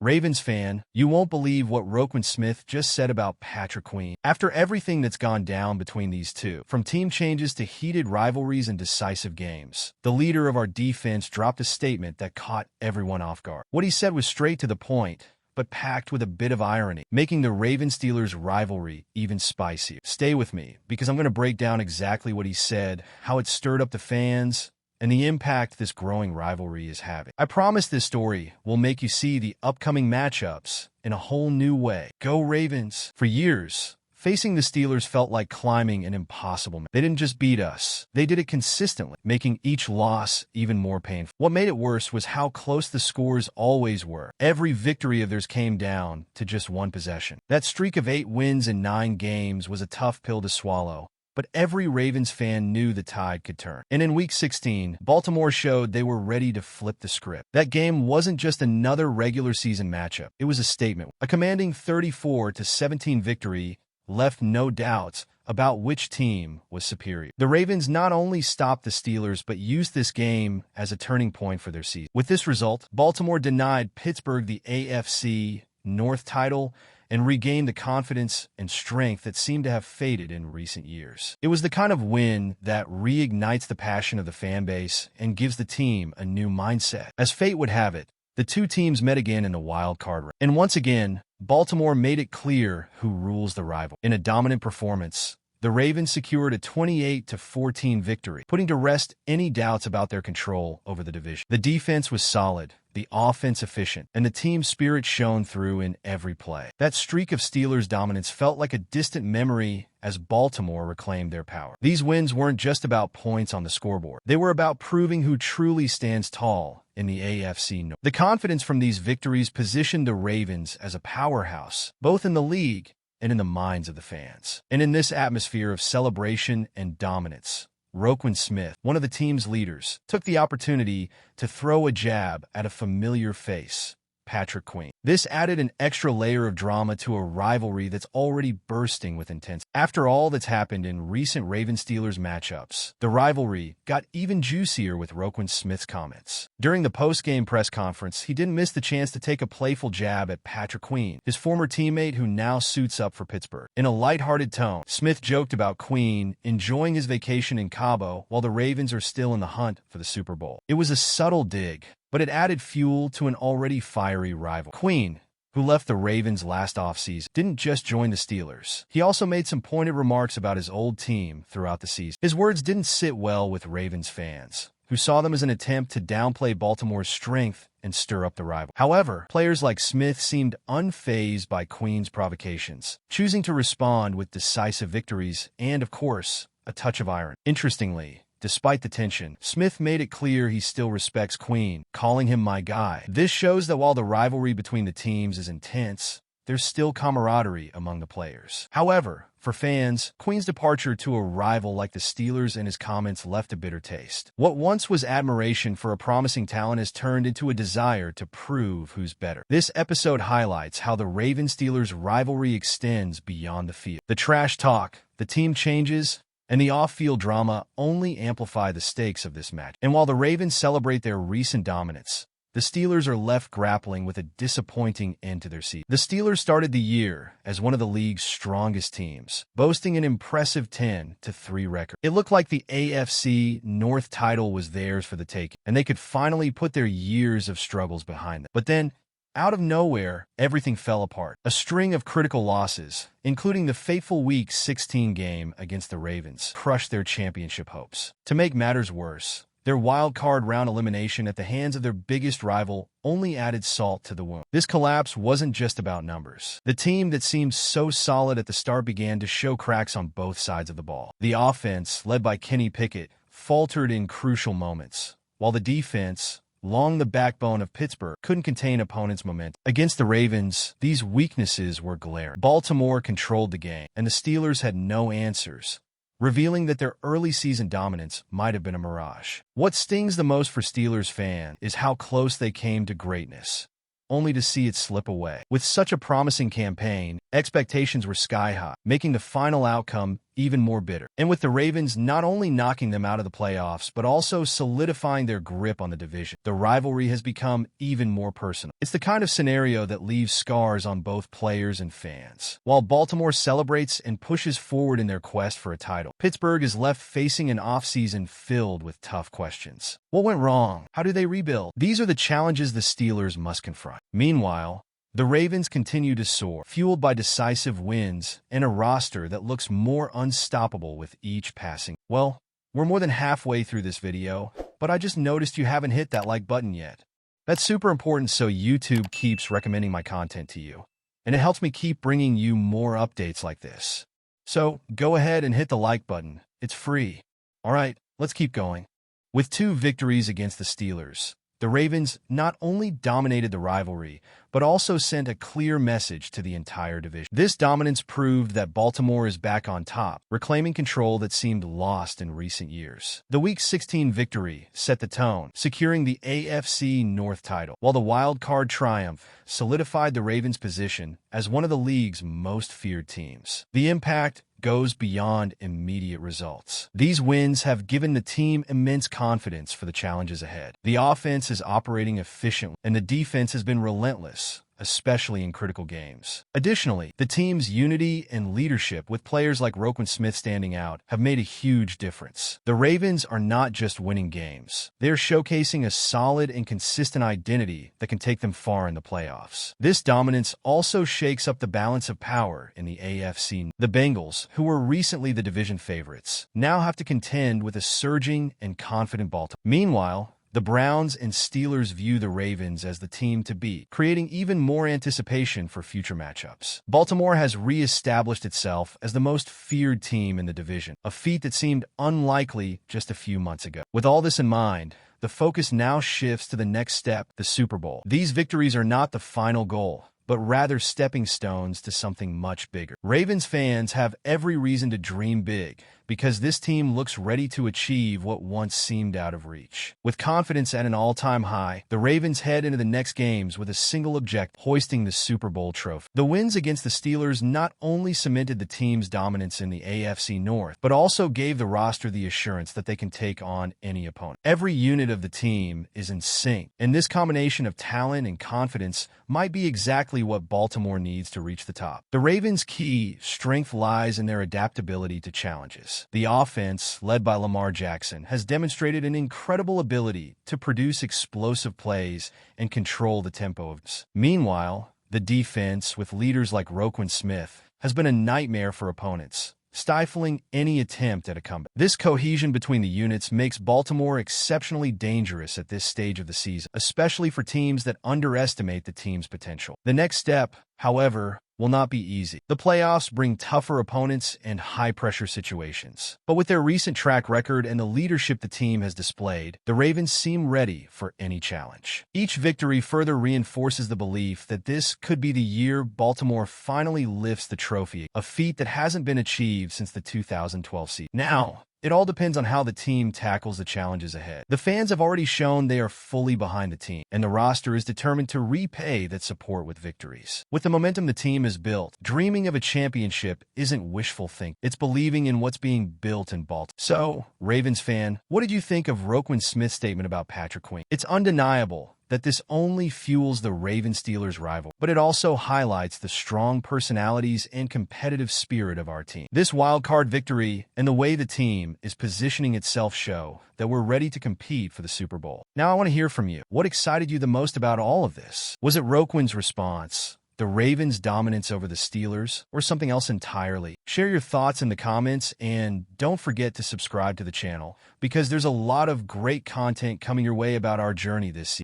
Ravens fan, you won't believe what Roquan just said about Patrick Queen. After everything that's gone down between these two, from team changes to heated rivalries and decisive games, the leader of our defense dropped a statement that caught everyone off guard. What he said was straight to the point, but packed with a bit of irony, making the Ravens-Steelers rivalry even spicier. Stay with me, because I'm going to break down exactly what he said, how it stirred up the fans, and the impact this growing rivalry is having. I promise this story will make you see the upcoming matchups in a whole new way. Go Ravens! For years, facing the Steelers felt like climbing an impossible mountain. They didn't just beat us, they did it consistently, making each loss even more painful. What made it worse was how close the scores always were. Every victory of theirs came down to just one possession. That streak of 8 wins in 9 games was a tough pill to swallow, but every Ravens fan knew the tide could turn. And in Week 16, Baltimore showed they were ready to flip the script. That game wasn't just another regular season matchup. It was a statement. A commanding 34-17 victory left no doubts about which team was superior. The Ravens not only stopped the Steelers, but used this game as a turning point for their season. With this result, Baltimore denied Pittsburgh the AFC North title and regained the confidence and strength that seemed to have faded in recent years. It was the kind of win that reignites the passion of the fan base and gives the team a new mindset. As fate would have it, the two teams met again in the wild card round. And once again, Baltimore made it clear who rules the rival. In a dominant performance, the Ravens secured a 28-14 victory, putting to rest any doubts about their control over the division. The defense was solid, the offense efficient, and the team spirit shone through in every play. That streak of Steelers dominance felt like a distant memory as Baltimore reclaimed their power. These wins weren't just about points on the scoreboard. They were about proving who truly stands tall in the AFC North. The confidence from these victories positioned the Ravens as a powerhouse, both in the league and in the minds of the fans. And in this atmosphere of celebration and dominance, Roquan, one of the team's leaders, took the opportunity to throw a jab at a familiar face, Patrick Queen. This added an extra layer of drama to a rivalry that's already bursting with intensity. After all that's happened in recent Ravens-Steelers matchups, the rivalry got even juicier with Roquan's comments. During the post-game press conference, he didn't miss the chance to take a playful jab at Patrick Queen, his former teammate who now suits up for Pittsburgh. In a lighthearted tone, Smith joked about Queen enjoying his vacation in Cabo while the Ravens are still in the hunt for the Super Bowl. It was a subtle dig, but it added fuel to an already fiery rival. Queen, who left the Ravens last offseason, didn't just join the Steelers. He also made some pointed remarks about his old team throughout the season. His words didn't sit well with Ravens fans, who saw them as an attempt to downplay Baltimore's strength and stir up the rival. However, players like Smith seemed unfazed by Queen's provocations, choosing to respond with decisive victories and, of course, a touch of irony. Interestingly, despite the tension, Smith made it clear he still respects Queen, calling him my guy. This shows that while the rivalry between the teams is intense, there's still camaraderie among the players. However, for fans, Queen's departure to a rival like the Steelers and his comments left a bitter taste. What once was admiration for a promising talent has turned into a desire to prove who's better. This episode highlights how the Ravens-Steelers rivalry extends beyond the field. The trash talk, the team changes, and the off-field drama only amplify the stakes of this match. And while the Ravens celebrate their recent dominance, the Steelers are left grappling with a disappointing end to their season. The Steelers started the year as one of the league's strongest teams, boasting an impressive 10-3 record. It looked like the AFC North title was theirs for the taking, and they could finally put their years of struggles behind them. But then, out of nowhere, everything fell apart. A string of critical losses, including the fateful Week 16 game against the Ravens, crushed their championship hopes. To make matters worse, their wild card round elimination at the hands of their biggest rival only added salt to the wound. This collapse wasn't just about numbers. The team that seemed so solid at the start began to show cracks on both sides of the ball. The offense, led by Kenny Pickett, faltered in crucial moments, while the defense, long the backbone of Pittsburgh, couldn't contain opponents' momentum. Against the Ravens, these weaknesses were glaring. Baltimore controlled the game, and the Steelers had no answers, revealing that their early season dominance might have been a mirage. What stings the most for Steelers fans is how close they came to greatness, only to see it slip away. With such a promising campaign, expectations were sky high, making the final outcome even more bitter. And with the Ravens not only knocking them out of the playoffs, but also solidifying their grip on the division, the rivalry has become even more personal. It's the kind of scenario that leaves scars on both players and fans. While Baltimore celebrates and pushes forward in their quest for a title, Pittsburgh is left facing an offseason filled with tough questions. What went wrong? How do they rebuild? These are the challenges the Steelers must confront. Meanwhile, the Ravens continue to soar, fueled by decisive wins and a roster that looks more unstoppable with each passing. Well, we're more than halfway through this video, but I just noticed you haven't hit that like button yet. That's super important so YouTube keeps recommending my content to you, and it helps me keep bringing you more updates like this. So go ahead and hit the like button. It's free. All right, let's keep going. With 2 victories against the Steelers, the Ravens not only dominated the rivalry, but also sent a clear message to the entire division. This dominance proved that Baltimore is back on top, reclaiming control that seemed lost in recent years. The Week 16 victory set the tone, securing the AFC North title, while the wild card triumph solidified the Ravens' position as one of the league's most feared teams. The impact goes beyond immediate results. These wins have given the team immense confidence for the challenges ahead. The offense is operating efficiently, and the defense has been relentless, especially in critical games. Additionally, the team's unity and leadership, with players like Roquan Smith standing out, have made a huge difference. The Ravens are not just winning games. They're showcasing a solid and consistent identity that can take them far in the playoffs. This dominance also shakes up the balance of power in the AFC. The Bengals, who were recently the division favorites, now have to contend with a surging and confident Baltimore. Meanwhile, the Browns and Steelers view the Ravens as the team to beat, creating even more anticipation for future matchups. Baltimore has re-established itself as the most feared team in the division, a feat that seemed unlikely just a few months ago. With all this in mind, the focus now shifts to the next step, the Super Bowl. These victories are not the final goal, but rather stepping stones to something much bigger. Ravens fans have every reason to dream big, because this team looks ready to achieve what once seemed out of reach. With confidence at an all-time high, the Ravens head into the next games with a single objective: hoisting the Super Bowl trophy. The wins against the Steelers not only cemented the team's dominance in the AFC North, but also gave the roster the assurance that they can take on any opponent. Every unit of the team is in sync, and this combination of talent and confidence might be exactly what Baltimore needs to reach the top. The Ravens' key strength lies in their adaptability to challenges. The offense, led by Lamar Jackson, has demonstrated an incredible ability to produce explosive plays and control the tempo of this. Meanwhile, the defense, with leaders like Roquan Smith, has been a nightmare for opponents, stifling any attempt at a comeback. This cohesion between the units makes Baltimore exceptionally dangerous at this stage of the season, especially for teams that underestimate the team's potential. The next step, however, will not be easy. The playoffs bring tougher opponents and high-pressure situations. But with their recent track record and the leadership the team has displayed, the Ravens seem ready for any challenge. Each victory further reinforces the belief that this could be the year Baltimore finally lifts the trophy, a feat that hasn't been achieved since the 2012 season. Now, it all depends on how the team tackles the challenges ahead. The fans have already shown they are fully behind the team, and the roster is determined to repay that support with victories. With the momentum the team has built, dreaming of a championship isn't wishful thinking. It's believing in what's being built in Baltimore. So, Ravens fan, what did you think of Roquan Smith's statement about Patrick Queen? It's undeniable that this only fuels the Ravens-Steelers rivalry, but it also highlights the strong personalities and competitive spirit of our team. This wildcard victory and the way the team is positioning itself show that we're ready to compete for the Super Bowl. Now I want to hear from you. What excited you the most about all of this? Was it Roquan's response, the Ravens' dominance over the Steelers, or something else entirely? Share your thoughts in the comments, and don't forget to subscribe to the channel, because there's a lot of great content coming your way about our journey this season.